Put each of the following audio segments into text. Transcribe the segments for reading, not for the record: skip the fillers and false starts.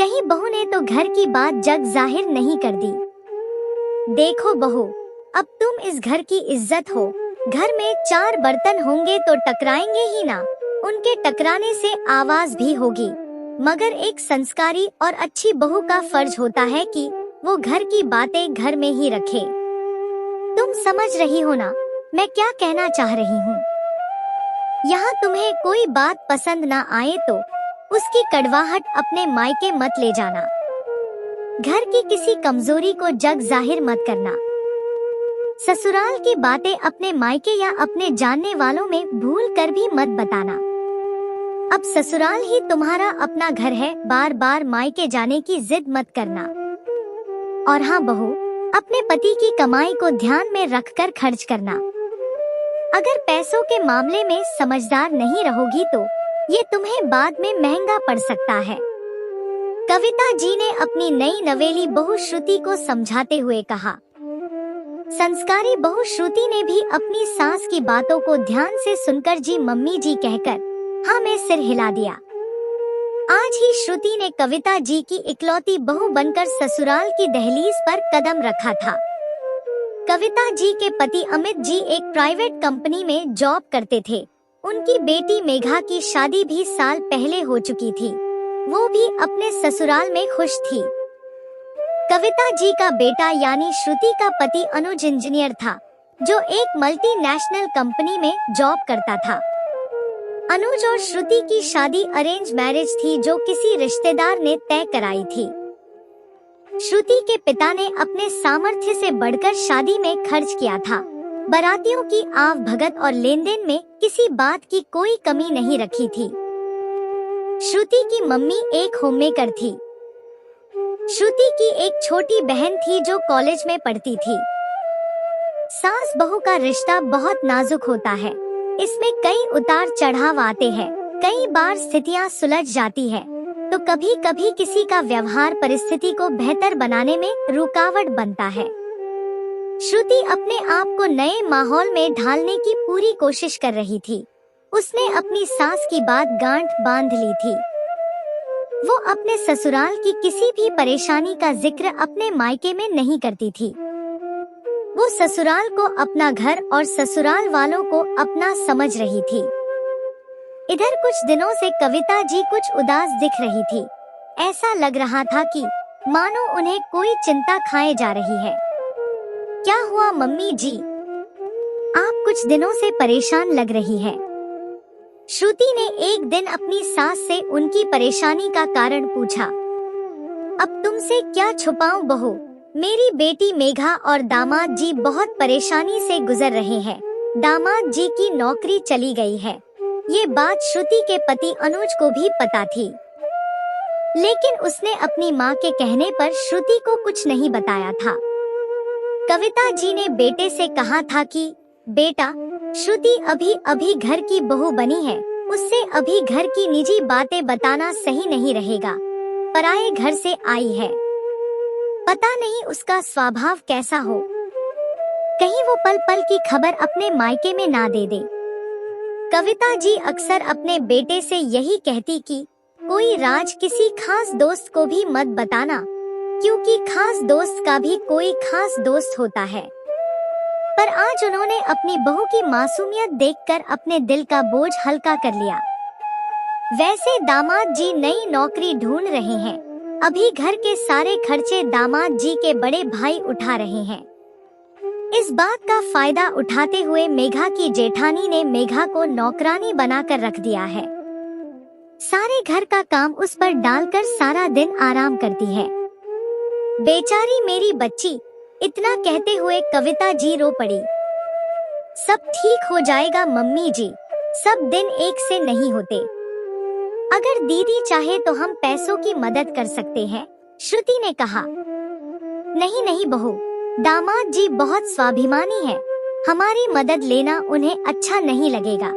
कहीं बहू ने तो घर की बात जग जाहिर नहीं कर दी। देखो बहू, अब तुम इस घर की इज्जत हो। घर में 4 बर्तन होंगे तो टकराएंगे ही ना, उनके टकराने से आवाज भी होगी। मगर एक संस्कारी और अच्छी बहू का फर्ज होता है कि वो घर की बातें घर में ही रखे। तुम समझ रही हो ना मैं क्या कहना चाह रही हूँ। यहाँ तुम्हें कोई बात पसंद ना आए तो उसकी कड़वाहट अपने मायके मत ले जाना। घर की किसी कमजोरी को जग जाहिर मत करना। ससुराल की बातें अपने मायके या अपने जानने वालों में भूल कर भी मत बताना। अब ससुराल ही तुम्हारा अपना घर है, बार बार मायके जाने की जिद मत करना। और हाँ बहू, अपने पति की कमाई को ध्यान में रखकर खर्च करना। अगर पैसों के मामले में समझदार नहीं रहोगी तो ये तुम्हें बाद में महंगा पड़ सकता है। कविता जी ने अपनी नई नवेली बहू श्रुति को समझाते हुए कहा। संस्कारी बहू श्रुति ने भी अपनी सास की बातों को ध्यान से सुनकर जी मम्मी जी कहकर हाँ में सिर हिला दिया। आज ही श्रुति ने कविता जी की इकलौती बहू बनकर ससुराल की दहलीज पर कदम रखा था। कविता जी के पति अमित जी एक प्राइवेट कंपनी में जॉब करते थे। उनकी बेटी मेघा की शादी भी साल पहले हो चुकी थी। वो भी अपने ससुराल में खुश थी। कविता जी का बेटा यानी श्रुति का पति अनुज इंजीनियर था, जो एक मल्टीनेशनल कंपनी में जॉब करता था। अनुज और श्रुति की शादी अरेंज मैरिज थी, जो किसी रिश्तेदार ने तय कराई थी। श्रुति के पिता ने अपने सामर्थ्य से बढ़कर शादी में खर्च किया था। बारातियों की आव भगत और लेन देन में किसी बात की कोई कमी नहीं रखी थी। श्रुति की मम्मी एक होममेकर थी। श्रुति की एक छोटी बहन थी जो कॉलेज में पढ़ती थी। सास बहू का रिश्ता बहुत नाजुक होता है। इसमें कई उतार चढ़ाव आते हैं। कई बार स्थितियां सुलझ जाती है तो कभी कभी किसी का व्यवहार परिस्थिति को बेहतर बनाने में रुकावट बनता है। श्रुति अपने आप को नए माहौल में ढालने की पूरी कोशिश कर रही थी। उसने अपनी सास की बात गांठ बांध ली थी। वो अपने ससुराल की किसी भी परेशानी का जिक्र अपने मायके में नहीं करती थी। वो ससुराल को अपना घर और ससुराल वालों को अपना समझ रही थी। इधर कुछ दिनों से कविता जी कुछ उदास दिख रही थी। ऐसा लग रहा था कि मानो उन्हें कोई चिंता खाए जा रही है। क्या हुआ मम्मी जी? आप कुछ दिनों से परेशान लग रही है। श्रुति ने एक दिन अपनी सास से उनकी परेशानी का कारण पूछा। अब तुमसे क्या छुपाऊं बहू, मेरी बेटी मेघा और दामाद जी बहुत परेशानी से गुजर रहे हैं। दामाद जी की नौकरी चली गई है। ये बात श्रुति के पति अनुज को भी पता थी, लेकिन उसने अपनी माँ के कहने पर श्रुति को कुछ नहीं बताया था। कविता जी ने बेटे से कहा था कि बेटा, श्रुति अभी अभी घर की बहू बनी है, उससे अभी घर की निजी बातें बताना सही नहीं रहेगा। पराये घर से आई है, पता नहीं उसका स्वभाव कैसा हो। कहीं वो पल पल की खबर अपने मायके में ना दे दे। कविता जी अक्सर अपने बेटे से यही कहती कि कोई राज किसी खास दोस्त को भी मत बताना, क्योंकि खास दोस्त का भी कोई खास दोस्त होता है। पर आज उन्होंने अपनी बहू की मासूमियत देखकर अपने दिल का बोझ हल्का कर लिया। वैसे दामाद जी नई नौकरी ढूंढ रहे हैं। अभी घर के सारे खर्चे दामाद जी के बड़े भाई उठा रहे हैं। इस बात का फायदा उठाते हुए मेघा की जेठानी ने मेघा को नौकरानी बनाकर रख दिया है। सारे घर का काम उस पर डालकर सारा दिन आराम करती है। बेचारी मेरी बच्ची, इतना कहते हुए कविता जी रो पड़ी। सब ठीक हो जाएगा मम्मी जी, सब दिन एक से नहीं होते। अगर दीदी चाहे तो हम पैसों की मदद कर सकते हैं, श्रुति ने कहा। नहीं नहीं बहू, दामाद जी बहुत स्वाभिमानी है, हमारी मदद लेना उन्हें अच्छा नहीं लगेगा।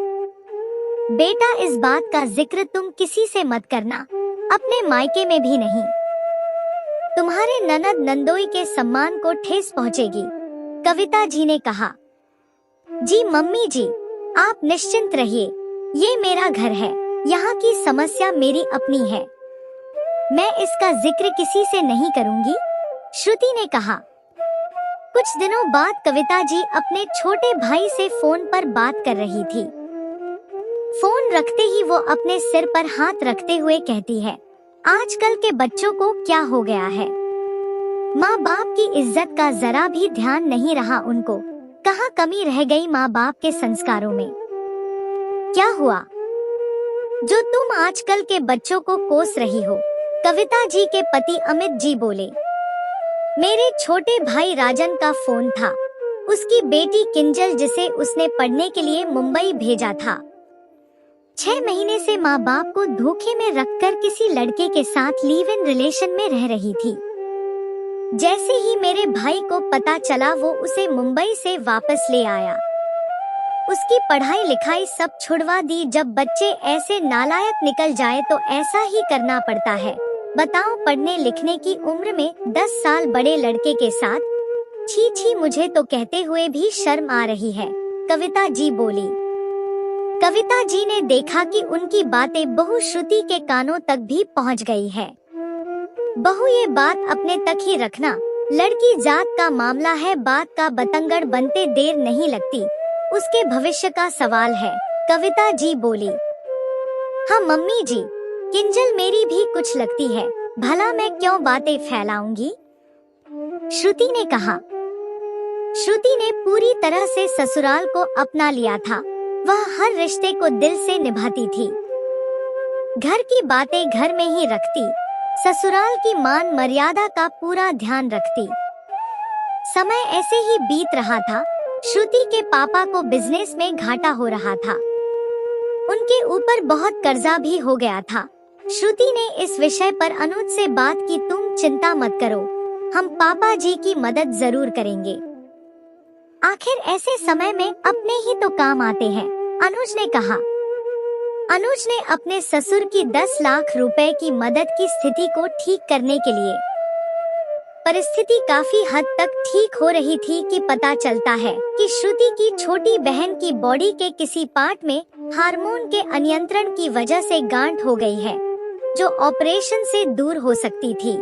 बेटा, इस बात का जिक्र तुम किसी से मत करना, अपने मायके में भी नहीं। तुम्हारे ननद नंदोई के सम्मान को ठेस पहुंचेगी, कविता जी ने कहा। जी मम्मी जी, आप निश्चिंत रहिए, ये मेरा घर है, यहाँ की समस्या मेरी अपनी है। मैं इसका जिक्र किसी से नहीं करूंगी, श्रुति ने कहा। कुछ दिनों बाद कविता जी अपने छोटे भाई से फोन पर बात कर रही थी। फोन रखते ही वो अपने सिर पर हाथ रखते हुए कहती है, आजकल के बच्चों को क्या हो गया है? माँ बाप की इज्जत का जरा भी ध्यान नहीं रहा उनको। कहाँ कमी रह गई माँ बाप के संस्कारों में? क्या हुआ जो तुम आजकल के बच्चों को कोस रही हो? कविता जी के पति अमित जी बोले। मेरे छोटे भाई राजन का फोन था। उसकी बेटी किंजल, जिसे उसने पढ़ने के लिए मुंबई भेजा था, 6 महीने से माँ बाप को धोखे में रखकर किसी लड़के के साथ लिव इन रिलेशन में रह रही थी। जैसे ही मेरे भाई को पता चला, वो उसे मुंबई से वापस ले आया। उसकी पढ़ाई लिखाई सब छुड़वा दी। जब बच्चे ऐसे नालायक निकल जाए तो ऐसा ही करना पड़ता है। बताओ, पढ़ने लिखने की उम्र में 10 साल बड़े लड़के के साथ। छी छी, मुझे तो कहते हुए भी शर्म आ रही है, कविता जी बोली। कविता जी ने देखा कि उनकी बातें बहू श्रुति के कानों तक भी पहुंच गई है। बहू, ये बात अपने तक ही रखना, लड़की जात का मामला है, बात का बतंगड़ बनते देर नहीं लगती, उसके भविष्य का सवाल है, कविता जी बोली। हाँ मम्मी जी, किंजल मेरी भी कुछ लगती है, भला मैं क्यों बातें फैलाऊंगी, श्रुति ने कहा। श्रुति ने पूरी तरह से ससुराल को अपना लिया था। वह हर रिश्ते को दिल से निभाती थी, घर की बातें घर में ही रखती, ससुराल की मान मर्यादा का पूरा ध्यान रखती। समय ऐसे ही बीत रहा था। श्रुति के पापा को बिजनेस में घाटा हो रहा था। उनके ऊपर बहुत कर्जा भी हो गया था। श्रुति ने इस विषय पर अनुज से बात की, तुम चिंता मत करो, हम पापा जी की मदद जरूर करेंगे। आखिर ऐसे समय में अपने ही तो काम आते हैं, अनुज ने कहा। अनुज ने अपने ससुर की 10 लाख रुपए की मदद की स्थिति को ठीक करने के लिए। परिस्थिति काफी हद तक ठीक हो रही थी कि पता चलता है कि श्रुति की छोटी बहन की बॉडी के किसी पार्ट में हार्मोन के अनियंत्रण की वजह से गांठ हो गई है, जो ऑपरेशन से दूर हो सकती थी।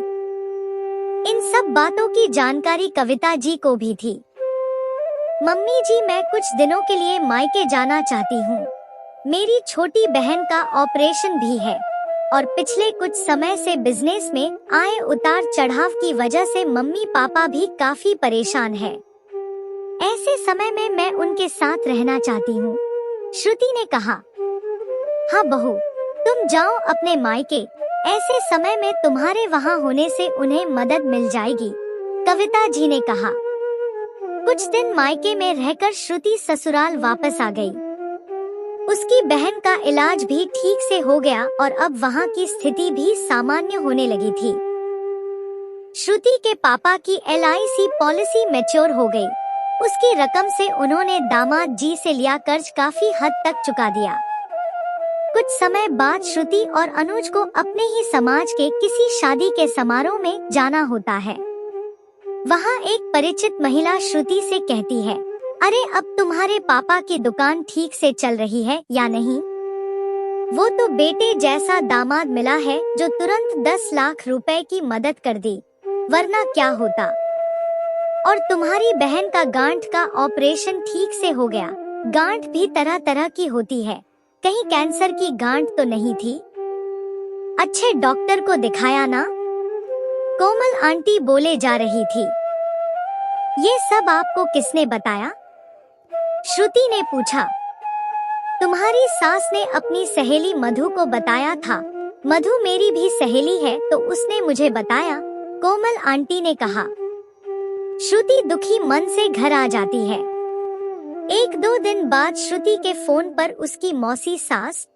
इन सब बातों की जानकारी कविता जी को भी थी। मम्मी जी, मैं कुछ दिनों के लिए मायके जाना चाहती हूँ। मेरी छोटी बहन का ऑपरेशन भी है और पिछले कुछ समय से बिजनेस में आए उतार चढ़ाव की वजह से मम्मी पापा भी काफी परेशान है। ऐसे समय में मैं उनके साथ रहना चाहती हूँ, श्रुति ने कहा। हाँ बहू, तुम जाओ अपने मायके, ऐसे समय में तुम्हारे वहाँ होने से उन्हें मदद मिल जाएगी, कविता जी ने कहा। कुछ दिन मायके में रहकर श्रुति ससुराल वापस आ गई। उसकी बहन का इलाज भी ठीक से हो गया और अब वहाँ की स्थिति भी सामान्य होने लगी थी। श्रुति के पापा की LIC पॉलिसी मैच्योर हो गई। उसकी रकम से उन्होंने दामाद जी से लिया कर्ज काफी हद तक चुका दिया। कुछ समय बाद श्रुति और अनुज को अपने ही समाज के किसी शादी के समारोह में जाना होता है। वहाँ एक परिचित महिला श्रुति से कहती है, अरे अब तुम्हारे पापा की दुकान ठीक से चल रही है या नहीं? वो तो बेटे जैसा दामाद मिला है जो तुरंत 10 लाख रुपए की मदद कर दी, वरना क्या होता। और तुम्हारी बहन का गांठ का ऑपरेशन ठीक से हो गया। गांठ भी तरह तरह की होती है, कहीं कैंसर की गांठ तो नहीं थी? अच्छे डॉक्टर को दिखाया ना? कोमल आंटी बोले जा रही थी। ये सब आपको किसने बताया? श्रुति ने पूछा। तुम्हारी सास ने अपनी सहेली मधु को बताया था। मधु मेरी भी सहेली है तो उसने मुझे बताया, कोमल आंटी ने कहा। श्रुति दुखी मन से घर आ जाती है। 1-2 दिन बाद श्रुति के फोन पर उसकी मौसी सास,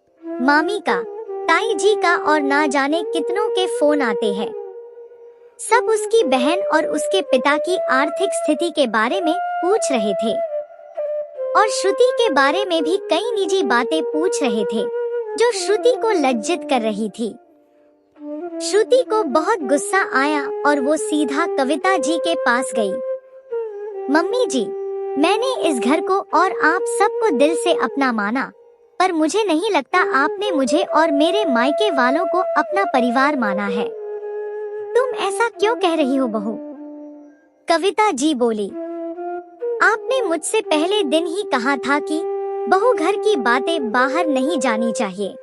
मामी का, ताई जी का और ना जाने कितनों के फोन आते हैं। सब उसकी बहन और उसके पिता की आर्थिक स्थिति के बारे में पूछ रहे थे और श्रुति के बारे में भी कई निजी बातें पूछ रहे थे जो श्रुति को लज्जित कर रही थी। श्रुति को बहुत गुस्सा आया और वो सीधा कविता जी के पास गई। मम्मी जी, मैंने इस घर को और आप सबको दिल से अपना माना। पर मुझे नहीं लगता आपने मुझे और मेरे मायके वालों को अपना परिवार माना है। तुम ऐसा क्यों कह रही हो बहू? कविता जी बोली, आपने मुझसे पहले दिन ही कहा था कि बहू घर की बातें बाहर नहीं जानी चाहिए।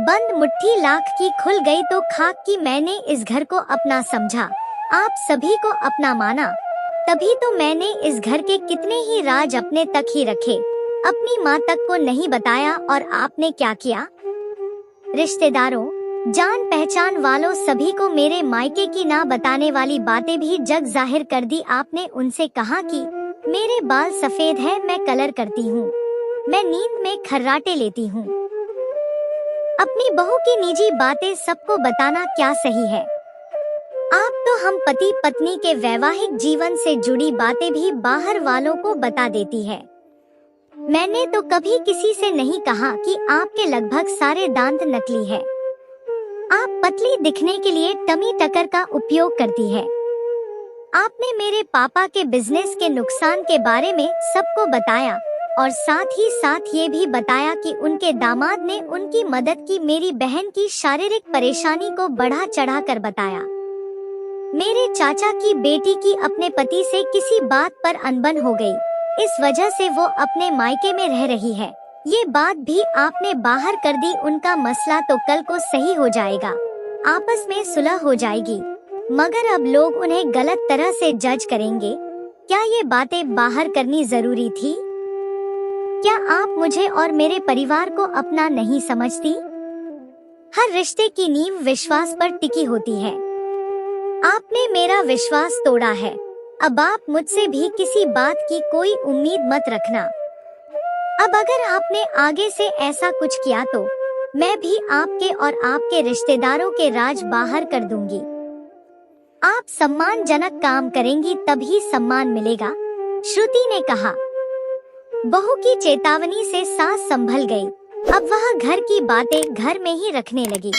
बंद मुट्ठी लाख की खुल गई तो खाक की। मैंने इस घर को अपना समझा, आप सभी को अपना माना, तभी तो मैंने इस घर के कितने ही राज अपने तक ही रखे, अपनी माँ तक को नहीं बताया। और आपने क्या किया? रिश्तेदारों, जान पहचान वालों सभी को मेरे मायके की ना बताने वाली बातें भी जग जाहिर कर दी। आपने उनसे कहा कि मेरे बाल सफेद है, मैं कलर करती हूँ, मैं नींद में खर्राटे लेती हूँ। अपनी बहू की निजी बातें सबको बताना क्या सही है? आप तो हम पति पत्नी के वैवाहिक जीवन से जुड़ी बातें भी बाहर वालों को बता देती है। मैंने तो कभी किसी से नहीं कहा कि आपके लगभग सारे दांत नकली है। आप पतली दिखने के लिए टमी टकर का उपयोग करती है। आपने मेरे पापा के बिजनेस के नुकसान के बारे में सबको बताया और साथ ही साथ ये भी बताया कि उनके दामाद ने उनकी मदद की। मेरी बहन की शारीरिक परेशानी को बढ़ा चढ़ा कर बताया। मेरे चाचा की बेटी की अपने पति से किसी बात पर अनबन हो गई, इस वजह से वो अपने मायके में रह रही है। ये बात भी आपने बाहर कर दी। उनका मसला तो कल को सही हो जाएगा, आपस में सुलह हो जाएगी, मगर अब लोग उन्हें गलत तरह से जज करेंगे। क्या ये बातें बाहर करनी जरूरी थी? क्या आप मुझे और मेरे परिवार को अपना नहीं समझती? हर रिश्ते की नींव विश्वास पर टिकी होती है। आपने मेरा विश्वास तोड़ा है, अब आप मुझसे भी किसी बात की कोई उम्मीद मत रखना। अब अगर आपने आगे से ऐसा कुछ किया तो मैं भी आपके और आपके रिश्तेदारों के राज बाहर कर दूंगी। आप सम्मानजनक काम करेंगी तभी सम्मान मिलेगा, श्रुति ने कहा। बहू की चेतावनी से सास संभल गई। अब वह घर की बातें घर में ही रखने लगी।